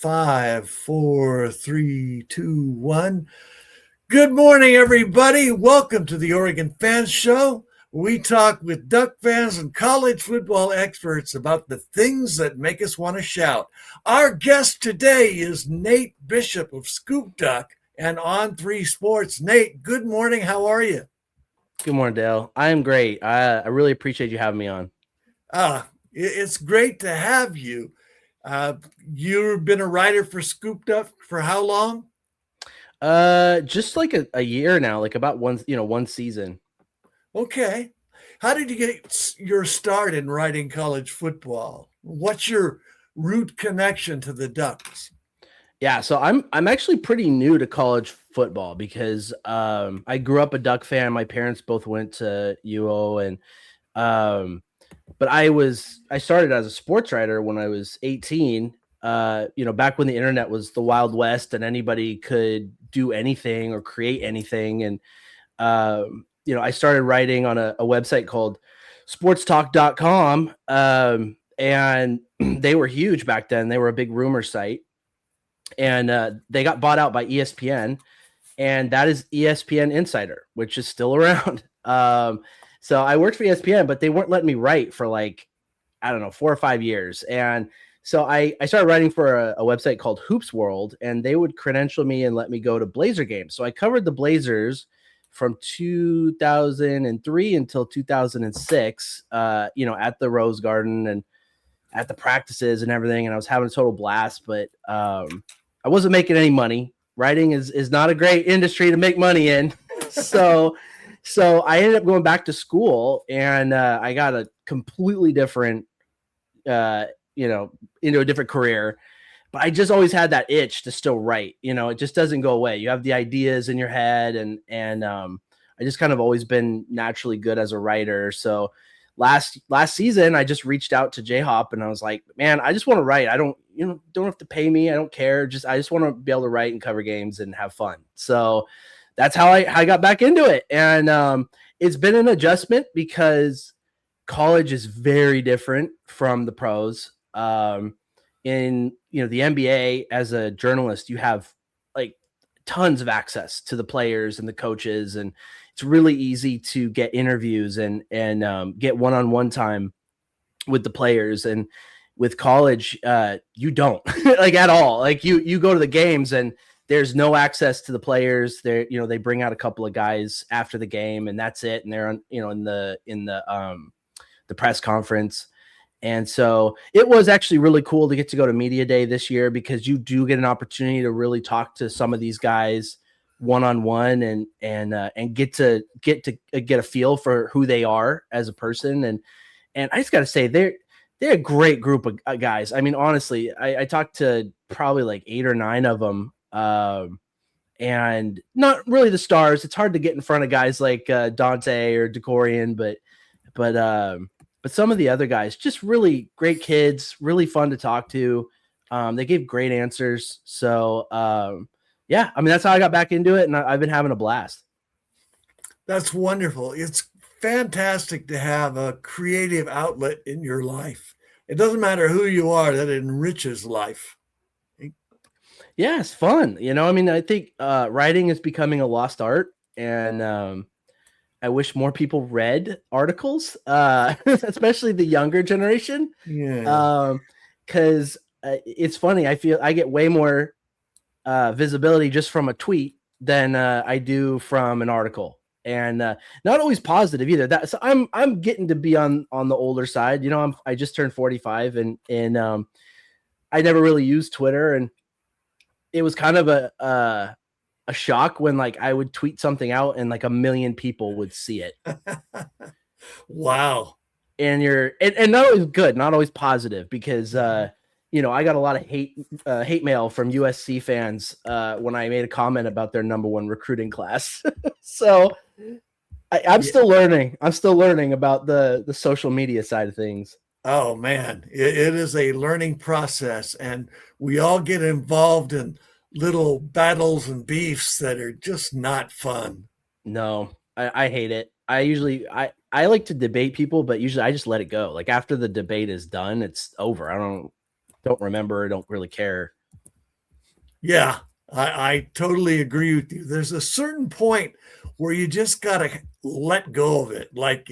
Five, four, three, two, one. Good morning, everybody. Welcome to the Oregon Fans Show. We talk with Duck fans and college football experts about the things that make us want to shout. Our guest today is Nate Bishop of Scoop Duck and On3 Sports. Nate, good morning. How are you? Good morning, Dale. I am great. I really appreciate you having me on. It's great to have you. Uh, you've been a writer for Scoop Duck for how long? Just like a year now, like about one season. Okay. How did you get your start in writing college football? What's your root connection to the Ducks? Yeah, so I'm actually pretty new to college football because I grew up a Duck fan. My parents both went to UO, and but I started as a sports writer when I was 18. Back when the internet was the Wild West and anybody could do anything or create anything, and I started writing on a website called sportstalk.com. And they were huge back then. They were a big rumor site, and they got bought out by ESPN, and that is ESPN Insider, which is still around. So I worked for ESPN, but they weren't letting me write for like, I don't know, 4 or 5 years. And so I started writing for a website called Hoops World, and they would credential me and let me go to Blazer games. So I covered the Blazers from 2003 until 2006, at the Rose Garden and at the practices and everything. And I was having a total blast, but I wasn't making any money. Writing is not a great industry to make money in. So I ended up going back to school, and I got a completely different, into a different career. But I just always had that itch to still write. It just doesn't go away. You have the ideas in your head, and I just kind of always been naturally good as a writer. So last season, I just reached out to J-Hop, and I was like, man, I just want to write. I don't have to pay me. I don't care. I just want to be able to write and cover games and have fun. So that's how I got back into it. And it's been an adjustment because college is very different from the pros. In the NBA, as a journalist, you have like tons of access to the players and the coaches, and it's really easy to get interviews and get one-on-one time with the players. And with college, you don't like at all. Like you go to the games and there's no access to the players. They bring out a couple of guys after the game, and that's it. And they're on, in the press conference. And so it was actually really cool to get to go to media day this year, because you do get an opportunity to really talk to some of these guys one-on-one and get a feel for who they are as a person. And I just got to say, they're a great group of guys. I mean, honestly, I talked to probably like 8 or 9 of them. And not really the stars. It's hard to get in front of guys like Dante or Decorian, but some of the other guys, just really great kids, really fun to talk to. They gave great answers. So yeah, I mean, that's how I got back into it, and I've been having a blast. That's wonderful. It's fantastic to have a creative outlet in your life. It doesn't matter who you are, that enriches life. Yeah, it's fun. I mean, I think writing is becoming a lost art, and I wish more people read articles, especially the younger generation. Yeah. Because it's funny. I feel I get way more visibility just from a tweet than I do from an article, and not always positive either. So I'm getting to be on the older side. I just turned 45, and I never really used Twitter, and it was kind of a shock when like I would tweet something out and like 1 million people would see it. Wow. And and not always good, not always positive, because I got a lot of hate mail from USC fans when I made a comment about their number 1 recruiting class. So I'm still learning. I'm still learning about the social media side of things. Oh man, it is a learning process, and we all get involved in little battles and beefs that are just not fun. No, I hate it. I like to debate people, but usually I just let it go. Like after the debate is done, it's over. I don't remember, don't really care. Yeah, I totally agree with you. There's a certain point where you just got to let go of it. Like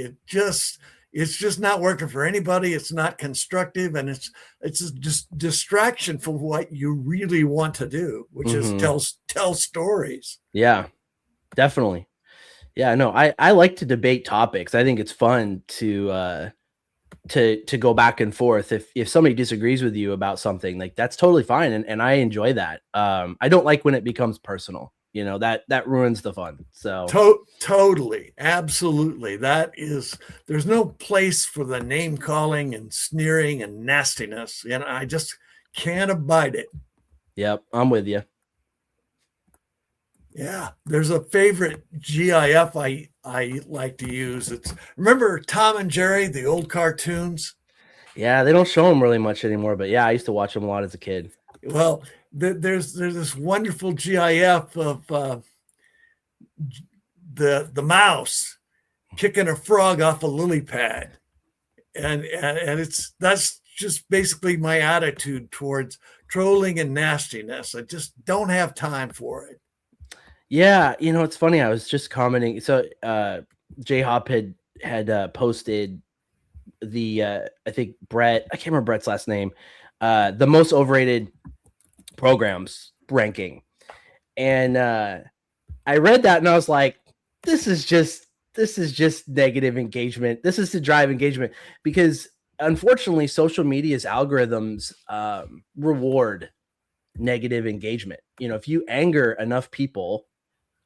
it's just not working for anybody. It's not constructive, and it's just distraction from what you really want to do, which is Mhm. tell stories. Yeah, definitely. Yeah, no, I like to debate topics. I think it's fun to go back and forth. If somebody disagrees with you about something, like that's totally fine, and I enjoy that. I don't like when it becomes personal. That ruins the fun. So Totally, absolutely. There's no place for the name calling and sneering and nastiness, and I just can't abide it. yep, I'm with you. Yeah, there's a favorite GIF I like to use. It's remember Tom and Jerry, the old cartoons. Yeah, they don't show them really much anymore, but yeah, I used to watch them a lot as a kid. Well, there's this wonderful GIF of the mouse kicking a frog off a lily pad, and that's just basically my attitude towards trolling and nastiness. I just don't have time for it. Yeah, it's funny. I was just commenting. So J Hop had posted the I think Brett, I can't remember Brett's last name, the most overrated programs ranking. And I read that and I was like, this is just negative engagement. This is to drive engagement because unfortunately social media's algorithms reward negative engagement. If you anger enough people,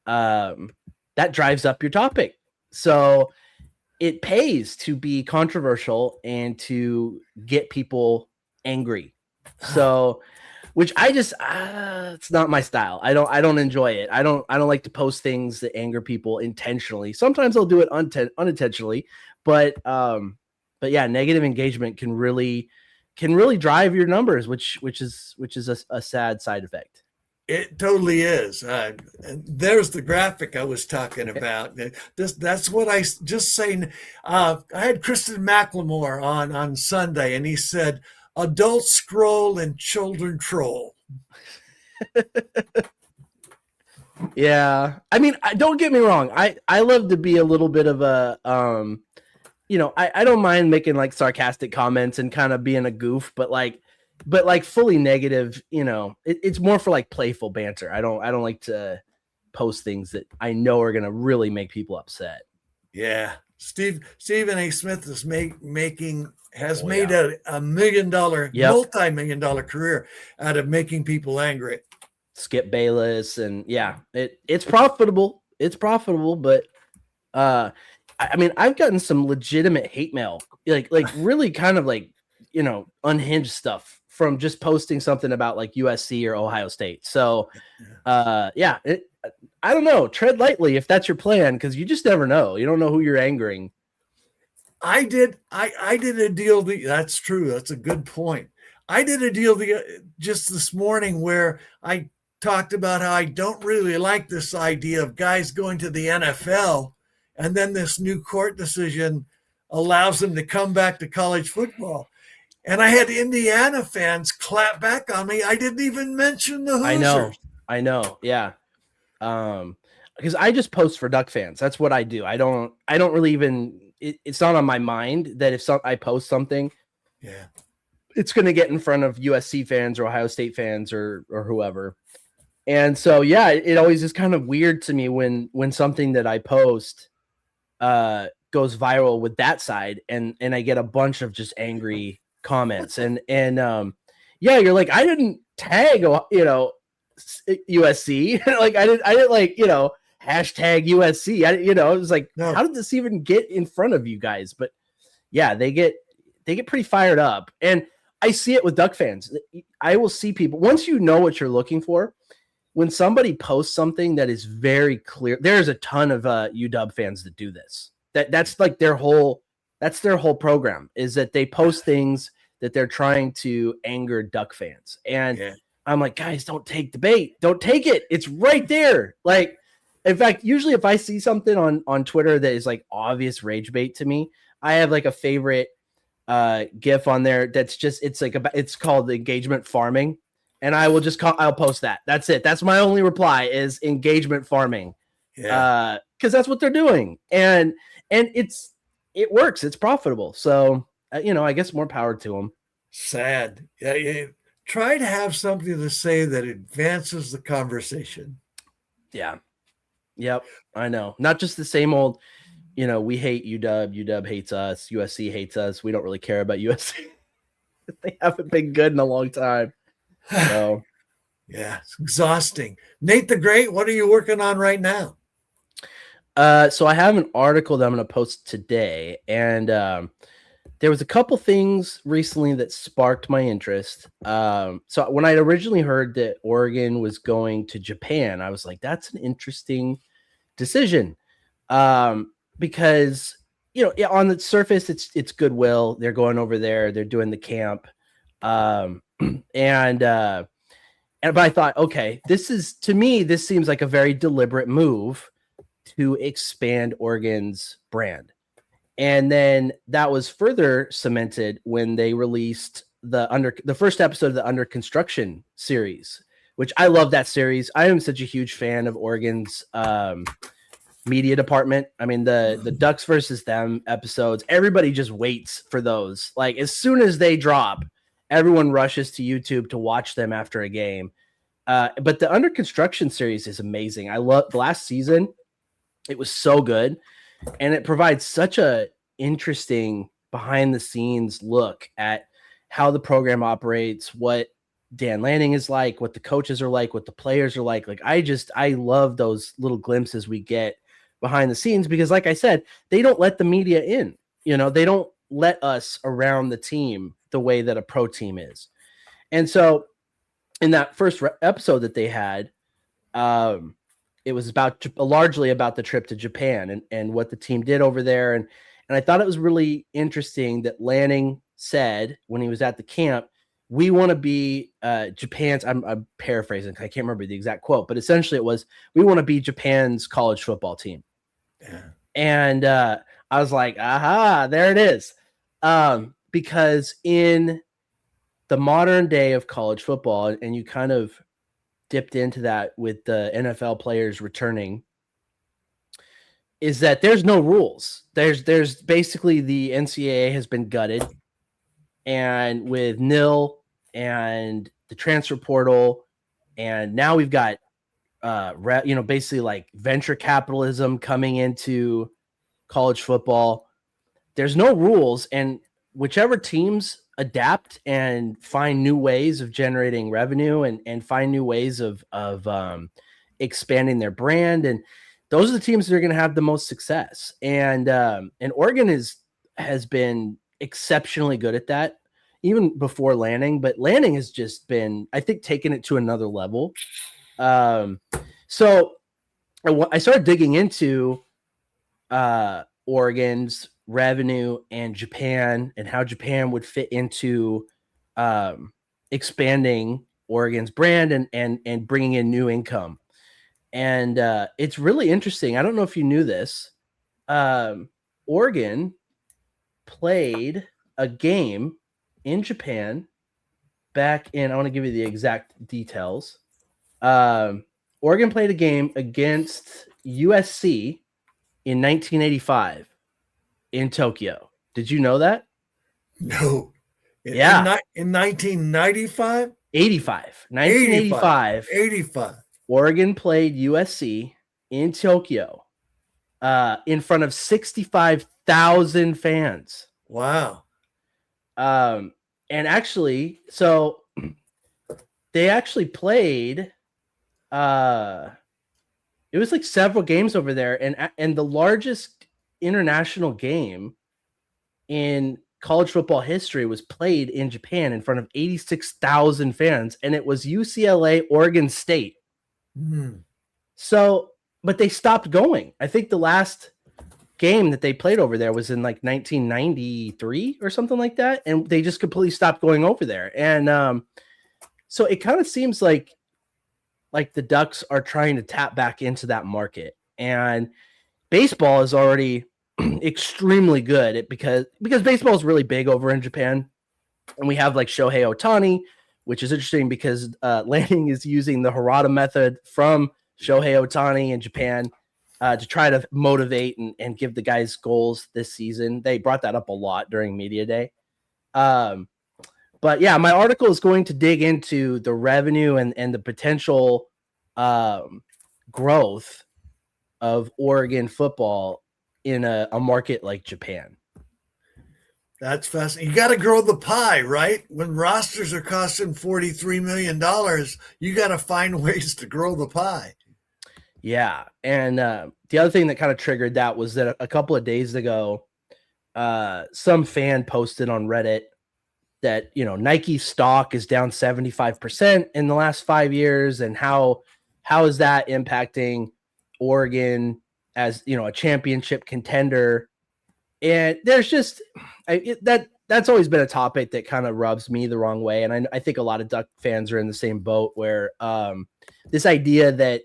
that drives up your topic. So it pays to be controversial and to get people angry. So, which I just it's not my style. I don't enjoy it. I don't like to post things that anger people intentionally. Sometimes I'll do it unintentionally, but yeah, negative engagement can really drive your numbers, which is a sad side effect. It totally is. And there's the graphic I was talking about. That's what I just saying. I had Kristen McLemore on Sunday, and he said, "Adults scroll and children troll." Yeah, I mean, don't get me wrong. I love to be a little bit of a I don't mind making like sarcastic comments and kind of being a goof, but like fully negative, it's more for like playful banter. I don't like to post things that I know are gonna really make people upset. Yeah, Stephen A. Smith is has Oh made yeah. a $1 million, Yep. multi-million-dollar career out of making people angry. Skip Bayless, and yeah, it's profitable. It's profitable, but I mean, I've gotten some legitimate hate mail, like really kind of like unhinged stuff from just posting something about like USC or Ohio State. So yeah, I don't know. Tread lightly if that's your plan, because you just never know. You don't know who you're angering. I did a deal. That's true. That's a good point. I did a deal just this morning where I talked about how I don't really like this idea of guys going to the NFL, and then this new court decision allows them to come back to college football. And I had Indiana fans clap back on me. I didn't even mention the I know. Hoosiers. I know. Yeah. Because I just post for Duck fans. That's what I do. I don't really even it's not on my mind that if I post something, Yeah. it's going to get in front of USC fans or Ohio State fans or whoever. And so yeah, it always is kind of weird to me when something that I post goes viral with that side, and I get a bunch of just angry comments, and yeah, you're like, I didn't tag USC. Like I didn't like hashtag USC. It was like, No. how did this even get in front of you guys? But yeah, they get pretty fired up, and I see it with Duck fans. I will see people once you know what you're looking for. When somebody posts something that is very clear, there's a ton of UW fans that do this. That's like their whole program, is that they post things that they're trying to anger Duck fans. And Yeah. I'm like, guys, don't take the bait. Don't take it. It's right there. Like, in fact, usually if I see something on Twitter that is like obvious rage bait to me, I have like a favorite GIF on there that's just it's called engagement farming. and I will just I'll post that. That's it. That's my only reply is engagement farming. Yeah. Because that's what they're doing, and it works. It's profitable. So I guess more power to them. Sad. Yeah. Try to have something to say that advances the conversation. Yeah. Yep. I know. Not just the same old, we hate UW. UW hates us. USC hates us. We don't really care about USC. They haven't been good in a long time. So yeah, it's exhausting. Nate the Great, what are you working on right now? So I have an article that I'm going to post today, and there was a couple things recently that sparked my interest. So when I originally heard that Oregon was going to Japan, I was like, that's an interesting decision. Because, on the surface, it's goodwill. They're going over there. They're doing the camp. But I thought, okay, this seems like a very deliberate move to expand Oregon's brand. And then that was further cemented when they released the first episode of the Under Construction series, which I love that series. I am such a huge fan of Oregon's media department. I mean, the Ducks versus them episodes, everybody just waits for those. Like as soon as they drop, everyone rushes to YouTube to watch them after a game. But the Under Construction series is amazing. I love the last season. It was so good. And it provides such a interesting behind the scenes look at how the program operates, what Dan Lanning is like, what the coaches are like, what the players are like. Like I love those little glimpses we get behind the scenes because like I said, they don't let the media in, they don't let us around the team the way that a pro team is. And so in that first episode that they had, it was largely about the trip to Japan and what the team did over there. And I thought it was really interesting that Lanning said when he was at the camp, we want to be Japan's, I'm paraphrasing, I can't remember the exact quote, but essentially it was, we want to be Japan's college football team. Yeah. And I was like, aha, there it is. Because in the modern day of college football, and you kind of dipped into that with the NFL players returning, is that there's no rules. There's basically the NCAA has been gutted, and with NIL and the transfer portal, and now we've got basically like venture capitalism coming into college football. There's no rules, and whichever teams adapt and find new ways of generating revenue and find new ways of expanding their brand. And those are the teams that are going to have the most success. And Oregon has been exceptionally good at that even before Lanning, but Lanning has just been, I think, taking it to another level. So I started digging into Oregon's revenue and Japan and how Japan would fit into expanding Oregon's brand and bringing in new income. And it's really interesting. I don't know if you knew this. Oregon played a game in Japan back in, I want to give you the exact details. Oregon played a game against USC in 1985 in Tokyo. Did you know that? No. In 1995? 1985. 85. Oregon played USC in Tokyo in front of 65,000 fans. Wow. And actually, so they actually played it was like several games over there, and the largest international game in college football history was played in Japan in front of 86,000 fans, and it was UCLA Oregon State. So, but they stopped going. I think the last game that they played over there was in like 1993 or something like that, and they just completely stopped going over there. And so it kind of seems like the Ducks are trying to tap back into that market. And baseball is already extremely good because baseball is really big over in Japan. And we have like Shohei Ohtani, which is interesting because Lanning is using the Harada method from Shohei Ohtani in Japan to try to motivate and give the guys goals this season. They brought that up a lot during media day. But yeah, my article is going to dig into the revenue and the potential growth of Oregon football in a market like Japan. That's fascinating. You got to grow the pie, right? When rosters are costing $43 million, you got to find ways to grow the pie. Yeah. And the other thing that kind of triggered that was that a couple of days ago, some fan posted on Reddit that, Nike stock is down 75% in the last 5 years. And how is that impacting Oregon as, a championship contender? And there's just that's always been a topic that kind of rubs me the wrong way. And I think a lot of Duck fans are in the same boat where this idea that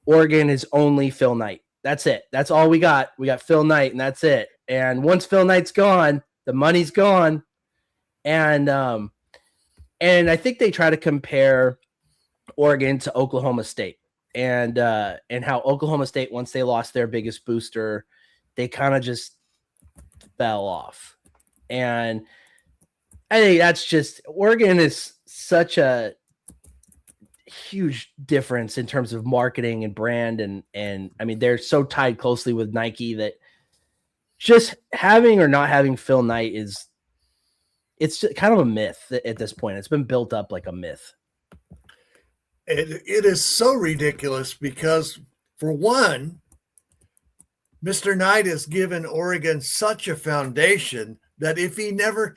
Oregon is only Phil Knight. That's it. That's all we got. We got Phil Knight and that's it. And once Phil Knight's gone, the money's gone. And I think they try to compare Oregon to Oklahoma State and how Oklahoma State, once they lost their biggest booster, they kind of just fell off. And I think that's just, Oregon is such a huge difference in terms of marketing and brand. And I mean, they're so tied closely with Nike that just having or not having Phil Knight it's kind of a myth at this point. It's been built up like a myth. It is so ridiculous because, for one, Mr. Knight has given Oregon such a foundation that if he never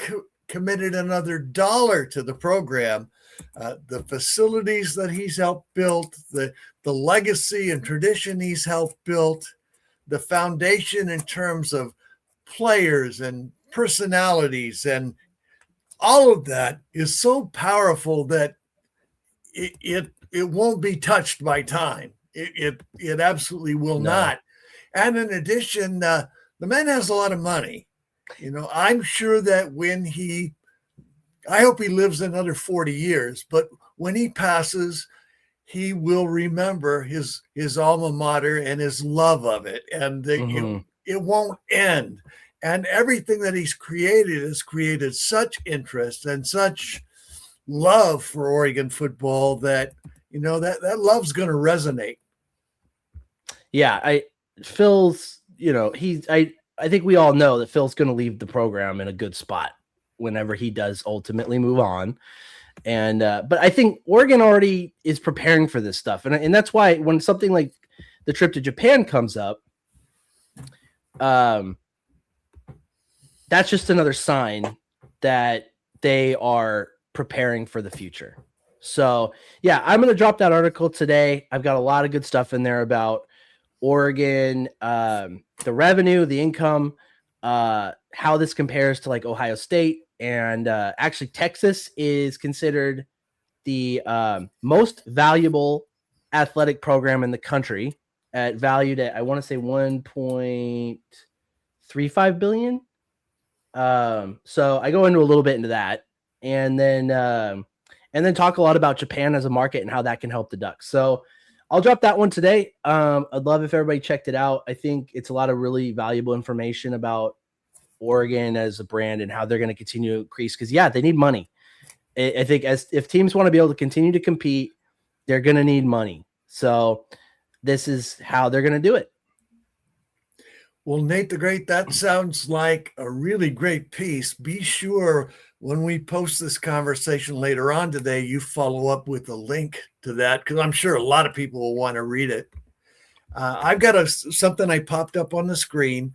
committed another dollar to the program, the facilities that he's helped build, the legacy and tradition he's helped build, the foundation in terms of players and personalities and all of that is so powerful that it won't be touched by time. It absolutely will not. And in addition, the man has a lot of money. I'm sure that I hope he lives another 40 years, but when he passes, he will remember his alma mater and his love of it. And it won't end. And everything that he's created has created such interest and such love for Oregon football that, that love's going to resonate. Yeah. Phil's, I think we all know that Phil's going to leave the program in a good spot whenever he does ultimately move on. And, but I think Oregon already is preparing for this stuff. And that's why when something like the trip to Japan comes up, that's just another sign that they are preparing for the future. So yeah, I'm going to drop that article today. I've got a lot of good stuff in there about Oregon, the revenue, the income, how this compares to like Ohio State. And actually Texas is considered the most valuable athletic program in the country valued at, I want to say 1.35 billion. So I go into a little bit into that and then talk a lot about Japan as a market and how that can help the Ducks. So I'll drop that one today. I'd love if everybody checked it out. I think it's a lot of really valuable information about Oregon as a brand and how they're going to continue to increase. Cause yeah, they need money. I think if teams want to be able to continue to compete, they're going to need money. So this is how they're going to do it. Well, Nate the Great, that sounds like a really great piece. Be sure when we post this conversation later on today, you follow up with a link to that because I'm sure a lot of people will want to read it. I've got something I popped up on the screen.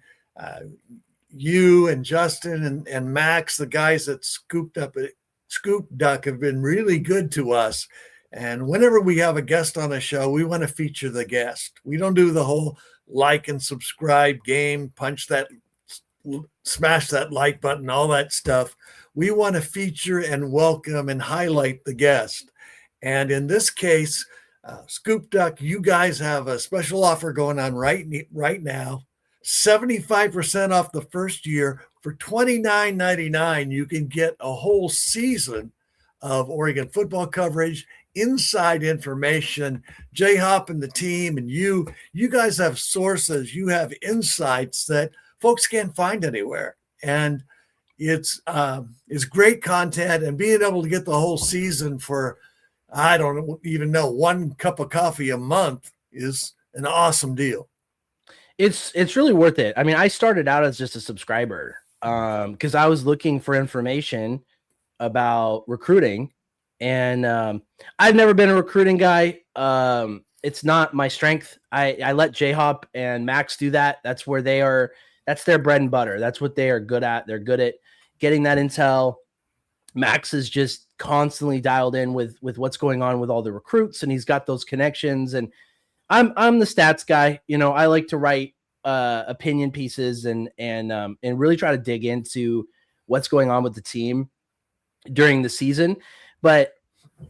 You and Justin and Max, the guys that Scoop Duck have been really good to us. And whenever we have a guest on a show, we want to feature the guest. We don't do the whole like and subscribe game, smash that like button, all that stuff. We want to feature and welcome and highlight the guest. And in this case, Scoop Duck, you guys have a special offer going on right now. 75% off the first year for $29.99. You can get a whole season of Oregon football coverage, inside information. J-Hop and the team and you guys have sources, you have insights that folks can't find anywhere. And it's great content, and being able to get the whole season for, I don't even know, 1 cup of coffee a month is an awesome deal. It's really worth it. I mean, I started out as just a subscriber because I was looking for information about recruiting, and I've never been a recruiting guy. It's not my strength. I let J-Hop and Max do that. That's where they are. That's their bread and butter. That's what they are good at. They're good at getting that intel. Max is just constantly dialed in with what's going on with all the recruits, and he's got those connections. And I'm the stats guy. You know, I like to write opinion pieces and really try to dig into what's going on with the team during the season. But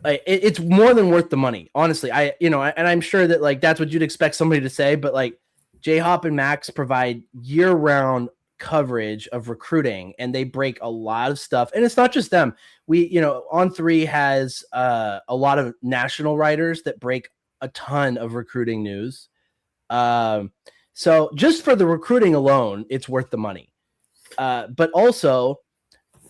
it's more than worth the money, honestly. And I'm sure that like that's what you'd expect somebody to say, but like J-Hop and Max provide year-round coverage of recruiting, and they break a lot of stuff. And it's not just them. On3 has a lot of national writers that break a ton of recruiting news. So just for the recruiting alone, it's worth the money. But also,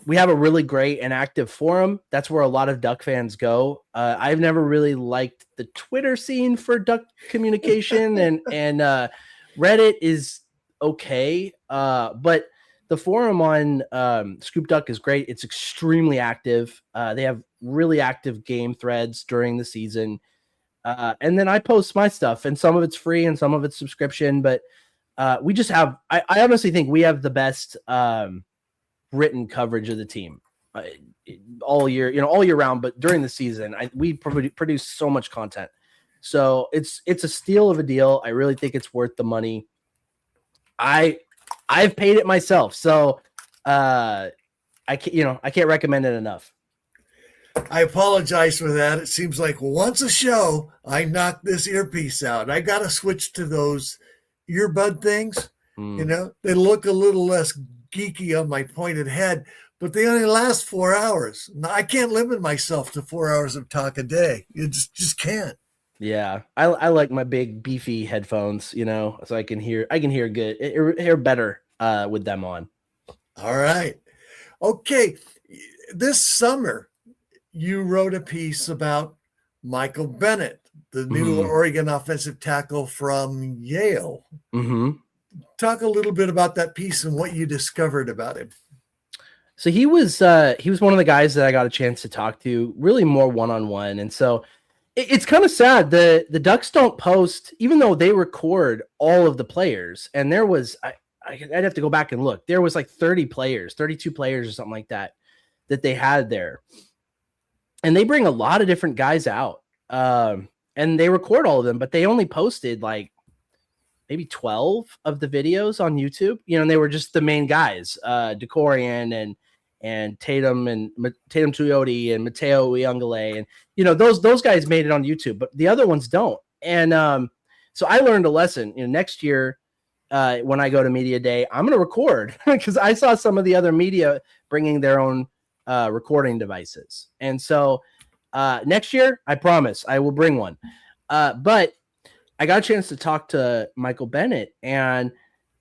we have a really great and active forum. That's where a lot of Duck fans go. I've never really liked the Twitter scene for Duck communication, and Reddit is okay. But the forum on Scoop Duck is great. It's extremely active. They have really active game threads during the season. And then I post my stuff, and some of it's free and some of it's subscription. But we just have, I honestly think we have the best written coverage of the team all year round. But during the season, we produce so much content. So it's a steal of a deal. I really think it's worth the money. I've paid it myself, so I can't recommend it enough. I apologize for that. It seems like once a show, I knock this earpiece out. I got to switch to those earbud things. You know, they look a little less geeky on my pointed head, but they only last 4 hours. Now, I can't limit myself to 4 hours of talk a day. You just can't. Yeah, I like my big beefy headphones, so I can hear good, hear better with them on. All right. Okay. This summer, you wrote a piece about Michael Bennett, the new Oregon offensive tackle from Yale. Mm-hmm. Talk a little bit about that piece and what you discovered about him. So he was one of the guys that I got a chance to talk to, really more one-on-one. And so it's kind of sad. The Ducks don't post, even though they record all of the players. And there was, I'd have to go back and look. There was like 32 players or something like that they had there. And they bring a lot of different guys out, and they record all of them, but they only posted like maybe 12 of the videos on YouTube, and they were just the main guys, Decorian and Tatum Tuioti and Mateo Uiagalelei. And, those guys made it on YouTube, but the other ones don't. And so I learned a lesson. Next year, when I go to media day, I'm going to record because I saw some of the other media bringing their own recording devices. And so next year, I promise I will bring one. But I got a chance to talk to Michael Bennett, and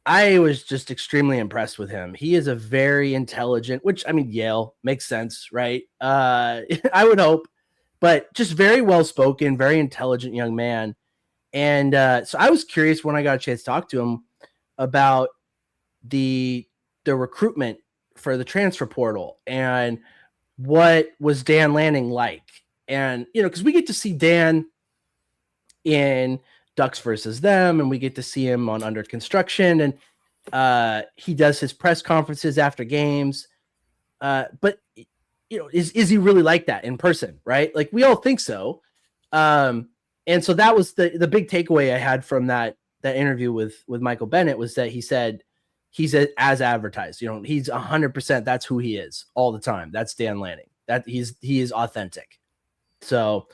I was just extremely impressed with him. He is a very intelligent, Yale makes sense, right? I would hope, but just very well-spoken, very intelligent young man. And so I was curious when I got a chance to talk to him about the recruitment for the transfer portal and what was Dan Lanning like. And, because we get to see Dan in Ducks versus Them, and we get to see him on Under Construction, and he does his press conferences after games. But, is he really like that in person, right? Like, we all think so. And so that was the big takeaway I had from that interview with Michael Bennett, was that he said he's as advertised. He's 100%. That's who he is all the time. That's Dan Lanning. That he is authentic. So,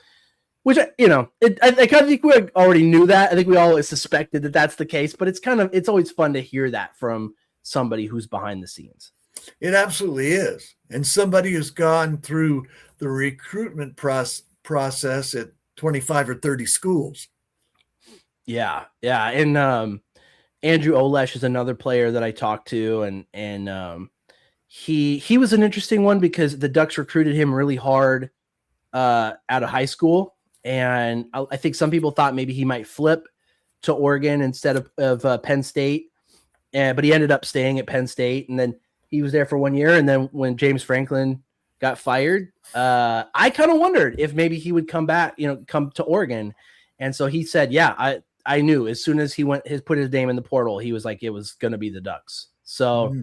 which I kind of think we already knew that. I think we always suspected that that's the case. But it's always fun to hear that from somebody who's behind the scenes. It absolutely is, and somebody who's gone through the recruitment process at 25 or 30 schools. Yeah. And Andrew Olesh is another player that I talked to, and he was an interesting one because the Ducks recruited him really hard out of high school, and I think some people thought maybe he might flip to Oregon instead of Penn State, but he ended up staying at Penn State, and then he was there for 1 year, and then when James Franklin got fired, I kind of wondered if maybe he would come back, come to Oregon, and so he said, yeah, I knew as soon as he put his name in the portal, he was like, it was going to be the Ducks. So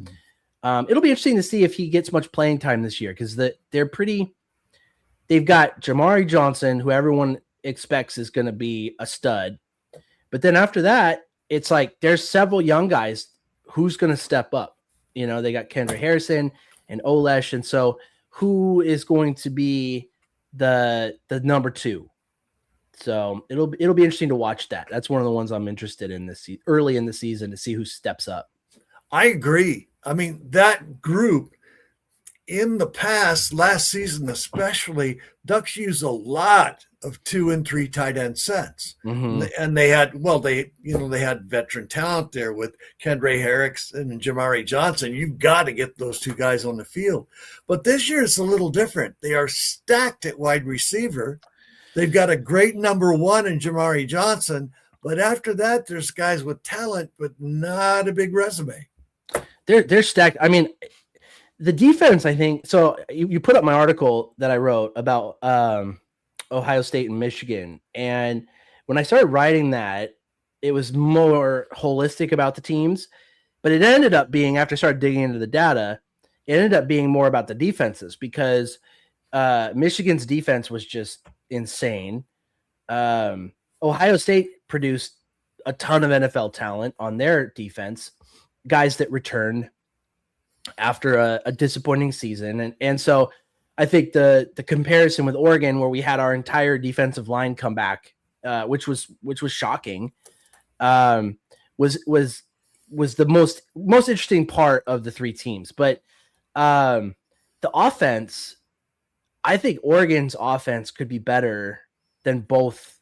it'll be interesting to see if he gets much playing time this year, because they've got Jamari Johnson, who everyone expects is going to be a stud. But then after that, it's like there's several young guys who's going to step up. They got Kendra Harrison and Olesh. And so who is going to be the number 2? So it'll be interesting to watch that. That's one of the ones I'm interested in early in the season, to see who steps up. I agree. I mean, that group in the past, last season especially, Ducks use a lot of 2 and 3 tight end sets, and they had they had veteran talent there with Kendra Harrison and Jamari Johnson. You've got to get those 2 guys on the field. But this year it's a little different. They are stacked at wide receiver. They've got a great number 1 in Jamari Johnson, but after that, there's guys with talent but not a big resume. They're stacked. I mean, the defense, I think. So you put up my article that I wrote about Ohio State and Michigan, and when I started writing that, it was more holistic about the teams, but it ended up being, after I started digging into the data, it ended up being more about the defenses, because Michigan's defense was just insane. Ohio State produced a ton of NFL talent on their defense, guys that returned after a disappointing season. And so I think the comparison with Oregon, where we had our entire defensive line come back, which was shocking, was the most interesting part of the 3 teams. But the offense, I think Oregon's offense could be better than both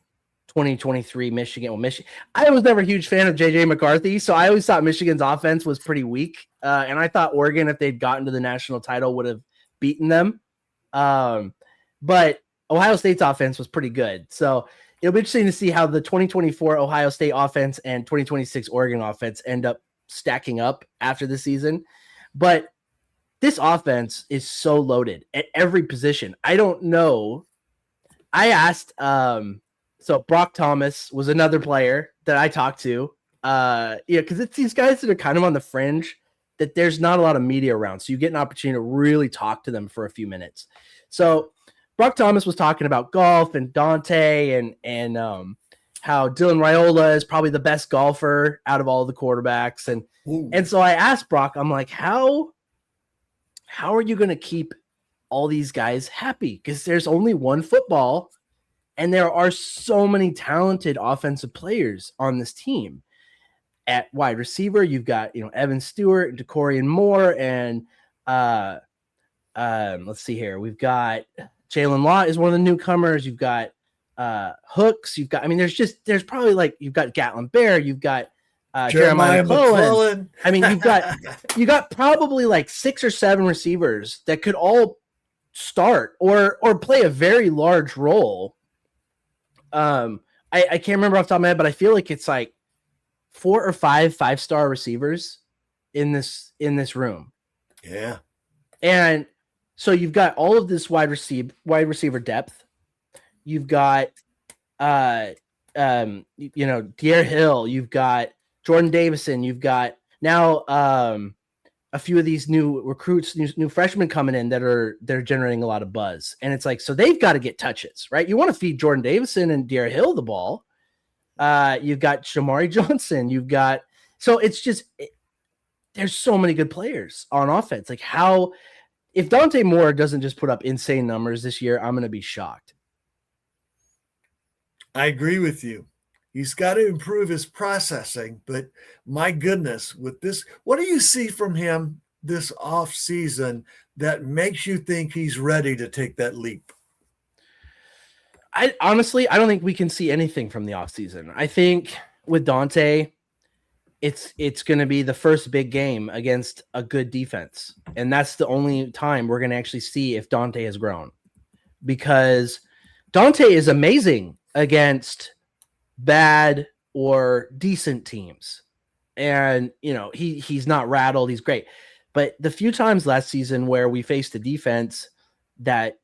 2023 Michigan. Well, I was never a huge fan of JJ McCarthy, so I always thought Michigan's offense was pretty weak. And I thought Oregon, if they'd gotten to the national title, would have beaten them. But Ohio State's offense was pretty good. So it'll be interesting to see how the 2024 Ohio State offense and 2026 Oregon offense end up stacking up after the season. But this offense is so loaded at every position. I don't know. I asked, so Brock Thomas was another player that I talked to. Because it's these guys that are kind of on the fringe that there's not a lot of media around. So you get an opportunity to really talk to them for a few minutes. So Brock Thomas was talking about golf and Dante and how Dylan Raiola is probably the best golfer out of all the quarterbacks. And so I asked Brock, I'm like, how are you going to keep all these guys happy? Because there's only one football, and there are so many talented offensive players on this team. At wide receiver, you've got Evan Stewart, DeCorian Moore, and let's see here. We've got Jalen Law is one of the newcomers. You've got Hooks. You've got, there's probably you've got Gatlin Bear. You've got Jeremiah McClellan. You got probably 6 or 7 receivers that could all start or play a very large role. I can't remember off the top of my head, but I feel like it's 4 or 5 5-star receivers in this room. Yeah. And so you've got all of this wide receiver depth. You've got De'Aaron Hill, you've got Jordan Davison, you've got now a few of these new recruits, new freshmen coming in that are generating a lot of buzz. And it's so they've got to get touches, right? You want to feed Jordan Davison and De'Aaron Hill the ball. You've got Jamari Johnson. So it's just, there's so many good players on offense. If Dante Moore doesn't just put up insane numbers this year, I'm going to be shocked. I agree with you. He's got to improve his processing, but my goodness, with this, what do you see from him this off season that makes you think he's ready to take that leap? I don't think we can see anything from the offseason. I think with Dante, it's going to be the first big game against a good defense. And that's the only time we're going to actually see if Dante has grown, because Dante is amazing against bad or decent teams. And, he's not rattled. He's great. But the few times last season where we faced a defense that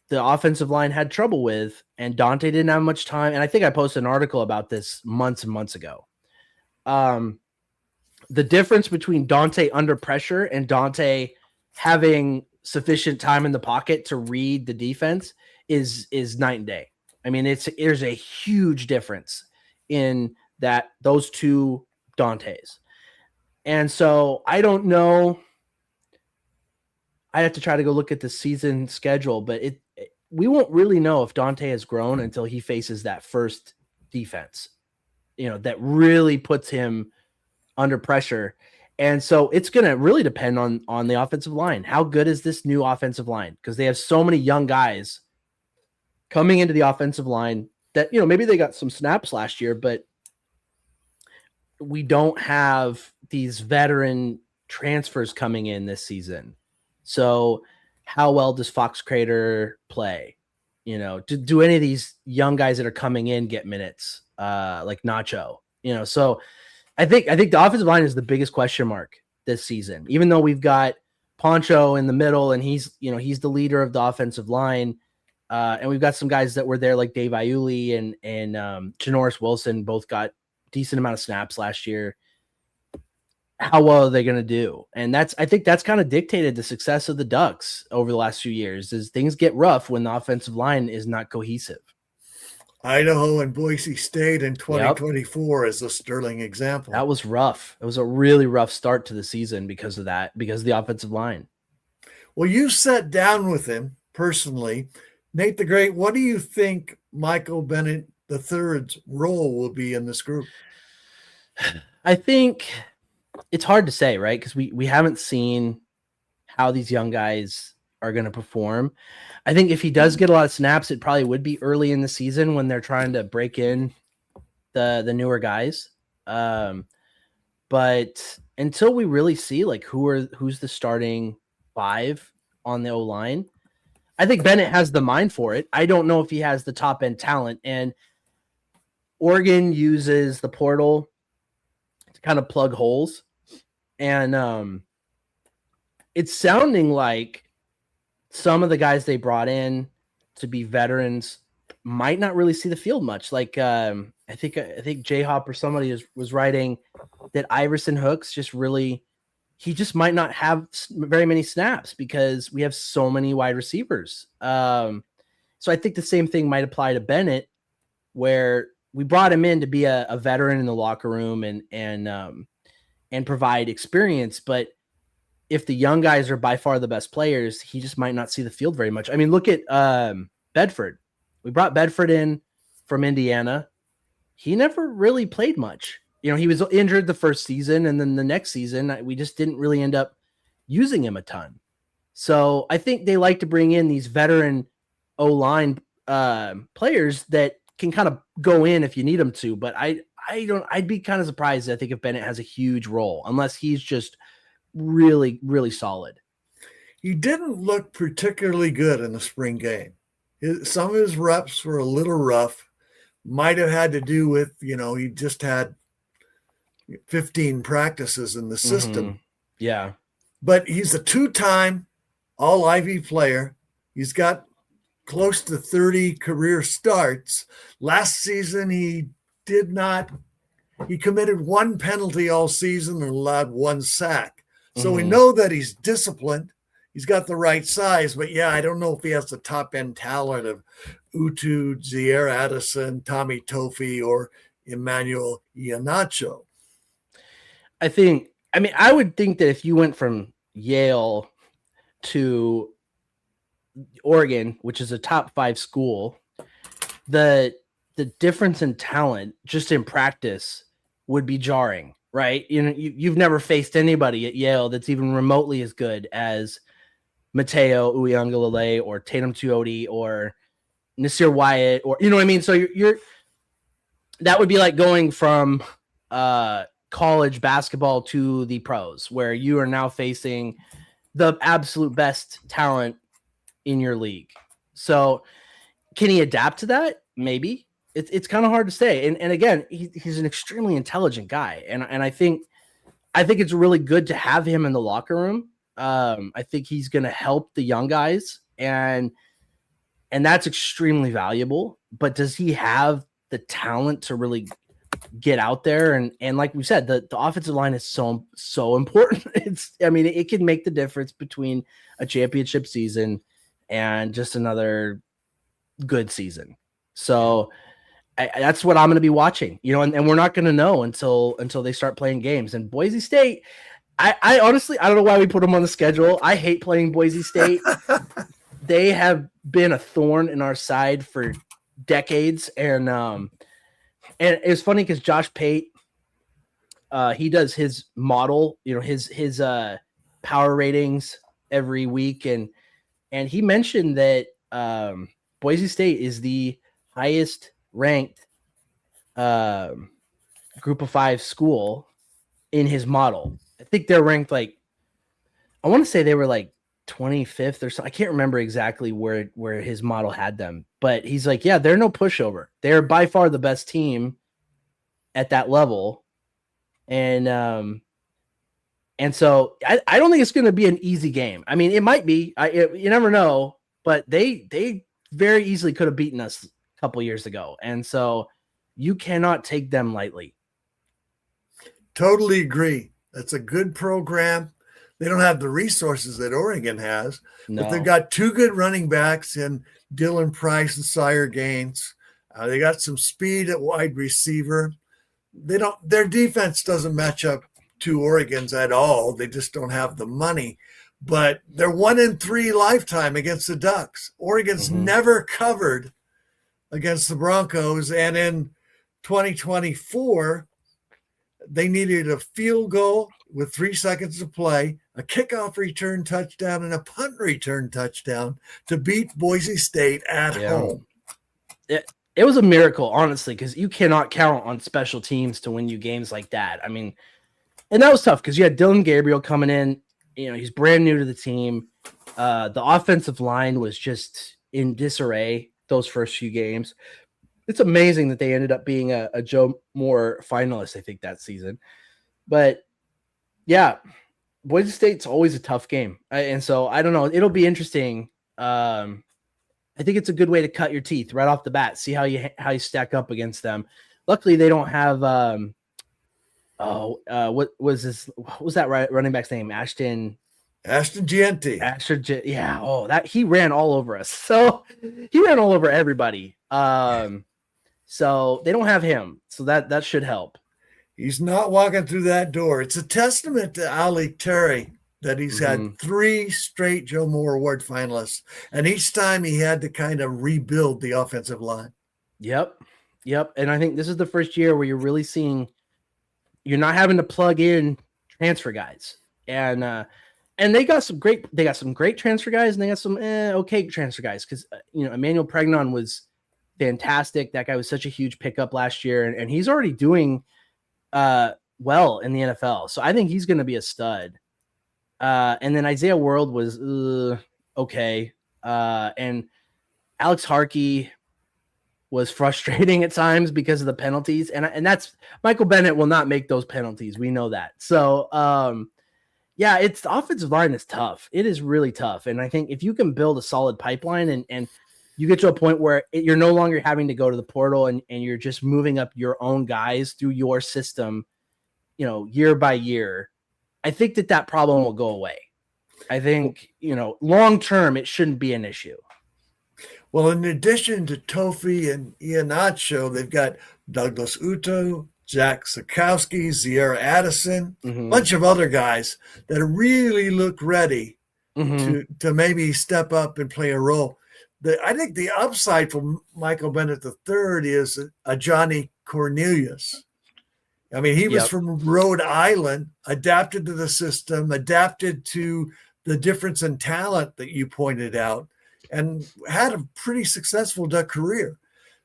the offensive line had trouble with, and Dante didn't have much time. And I think I posted an article about this months and months ago. The difference between Dante under pressure and Dante having sufficient time in the pocket to read the defense is night and day. I mean, there's a huge difference in those two Dantes. And so I don't know. I have to try to go look at the season schedule, but we won't really know if Dante has grown until he faces that first defense, that really puts him under pressure. And so it's going to really depend on the offensive line. How good is this new offensive line? Because they have so many young guys coming into the offensive line that, maybe they got some snaps last year, but we don't have these veteran transfers coming in this season. So how well does Fox Crater play? Do any of these young guys that are coming in get minutes, like Nacho? So I think the offensive line is the biggest question mark this season, even though we've got Poncho in the middle and he's the leader of the offensive line. And we've got some guys that were there like Dave Iuli and Janoris Wilson, both got decent amount of snaps last year. How well are they going to do? And I think that's kind of dictated the success of the Ducks over the last few years, is things get rough when the offensive line is not cohesive. Idaho and Boise State in 2024 is a sterling example. That was rough. It was a really rough start to the season because of the offensive line. Well, you sat down with him personally. Nate the Great, what do you think Michael Bennett III's role will be in this group? I think it's hard to say, right? Because we haven't seen how these young guys are going to perform. I think if he does get a lot of snaps, it probably would be early in the season when they're trying to break in the newer guys. But until we really see like who's the starting five on the O-line, I think Bennett has the mind for it. I don't know if he has the top end talent, and Oregon uses the portal to kind of plug holes. And it's sounding like some of the guys they brought in to be veterans might not really see the field much. Like I think J-Hop or somebody was writing that Iverson Hooks he just might not have very many snaps because we have so many wide receivers. So I think the same thing might apply to Bennett, where we brought him in to be a veteran in the locker room and provide experience. But if the young guys are by far the best players, he just might not see the field very much. I mean, look at Bedford. We brought Bedford in from Indiana. He never really played much. He was injured the first season, and then the next season, we just didn't really end up using him a ton. So I think they like to bring in these veteran O-line players that can kind of go in if you need them to. But I'd be kind of surprised, I think, if Bennett has a huge role, unless he's just really, really solid. He didn't look particularly good in the spring game. Some of his reps were a little rough. Might have had to do with, he just had 15 practices in the system. Mm-hmm. Yeah. But he's a two-time All-Ivy player. He's got close to 30 career starts. Last season, he committed one penalty all season and allowed one sack. So we know that he's disciplined. He's got the right size, but I don't know if he has the top end talent of Utu, Zaire Addison, Tommy Tofi, or Emmanuel Iheanacho. I would think that if you went from Yale to Oregon, which is a top 5 school, the difference in talent just in practice would be jarring. right? You've never faced anybody at Yale that's even remotely as good as Mateo Uiagalelei or Tatum Tuioti or Nasir Wyatt, or you know what I mean? So you're that would be like going from college basketball to the pros, where you are now facing the absolute best talent in your league. So can he adapt to that? Maybe. It's kind of hard to say. And again, he's an extremely intelligent guy. And I think it's really good to have him in the locker room. I think he's going to help the young guys, and that's extremely valuable. But does he have the talent to really get out there? And like we said, the offensive line is so important. It can make the difference between a championship season and just another good season. So that's what I'm going to be watching, and we're not going to know until they start playing games. And Boise State, I honestly, I don't know why we put them on the schedule. I hate playing Boise State. They have been a thorn in our side for decades. And it's funny because Josh Pate, he does his model, his power ratings every week. And he mentioned that Boise State is the highest ranked group of 5 school in his model. I think they're ranked I want to say they were 25th or so. I can't remember exactly where his model had them, but he's like, yeah, they're no pushover. They're by far the best team at that level. And so I don't think it's going to be an easy game. I mean, it might be, you never know, but they very easily could have beaten us a couple years ago. And so you cannot take them lightly. Totally agree. That's a good program. They don't have the resources that Oregon has, but they've got 2 good running backs in Dylan Price and Sire Gaines. They got some speed at wide receiver. Their defense doesn't match up to Oregon's at all. They just don't have the money. But they're 1-3 lifetime against the Ducks. Oregon's never covered against the Broncos, and in 2024, they needed a field goal with 3 seconds to play, a kickoff return touchdown, and a punt return touchdown to beat Boise State at home. It was a miracle, honestly, because you cannot count on special teams to win you games like that. I mean, and that was tough because you had Dylan Gabriel coming in. He's brand new to the team. The offensive line was just in disarray those first few games. It's amazing that they ended up being a Joe Moore finalist, I think, that season. But yeah, Boise State's always a tough game. And so I don't know. It'll be interesting. I think it's a good way to cut your teeth right off the bat. See how you stack up against them. Luckily, they don't have what was that running back's name? Ashton Jeanty. Yeah. Oh, that he ran all over us. So he ran all over everybody. So they don't have him. So that should help. He's not walking through that door. It's a testament to Ali Terry that he's had 3 straight Joe Moore Award finalists. And each time he had to kind of rebuild the offensive line. Yep. And I think this is the first year where you're really seeing you're not having to plug in transfer guys. And they got some great transfer guys, and they got some okay transfer guys. Because Emmanuel Pregnon was fantastic. That guy was such a huge pickup last year, and he's already doing well in the NFL. So I think he's going to be a stud. And then Isaiah World was okay. And Alex Harkey was frustrating at times because of the penalties. And that's Michael Bennett will not make those penalties. We know that. So yeah, it's the offensive line is tough. It is really tough. And I think if you can build a solid pipeline and you get to a point where you're no longer having to go to the portal and you're just moving up your own guys through your system, year by year, I think that problem will go away. I think, long-term, it shouldn't be an issue. Well, in addition to Tofi and Iheanacho, they've got Douglas Uto, Jack Sikowski, Zierra Addison, a bunch of other guys that really look ready to maybe step up and play a role. I think the upside for Michael Bennett III is a Johnny Cornelius. I mean, he was Yep. from Rhode Island, adapted to the system, adapted to the difference in talent that you pointed out, and had a pretty successful Duck career.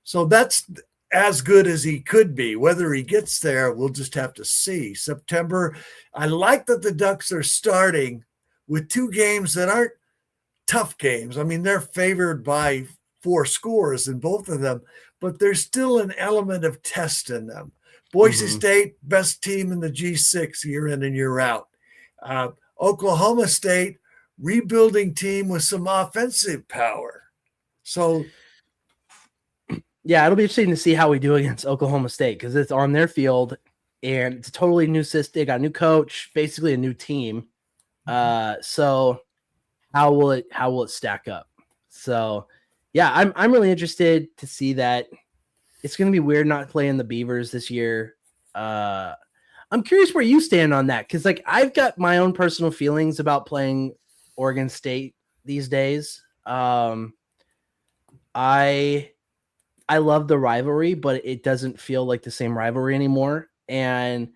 So that's as good as he could be. Whether he gets there, we'll just have to see. September, I like that the Ducks are starting with 2 games that aren't tough games. I mean, they're favored by 4 scores in both of them, but there's still an element of test in them. Boise State, best team in the G6 year in and year out. Oklahoma State, rebuilding team with some offensive power. So, yeah, it'll be interesting to see how we do against Oklahoma State because it's on their field and it's a totally new system. They got a new coach, basically a new team. So how will it stack up? So yeah, I'm really interested to see that. It's going to be weird not playing the Beavers this year. I'm curious where you stand on that because, like, I've got my own personal feelings about playing Oregon State these days. I love the rivalry, but it doesn't feel like the same rivalry anymore, and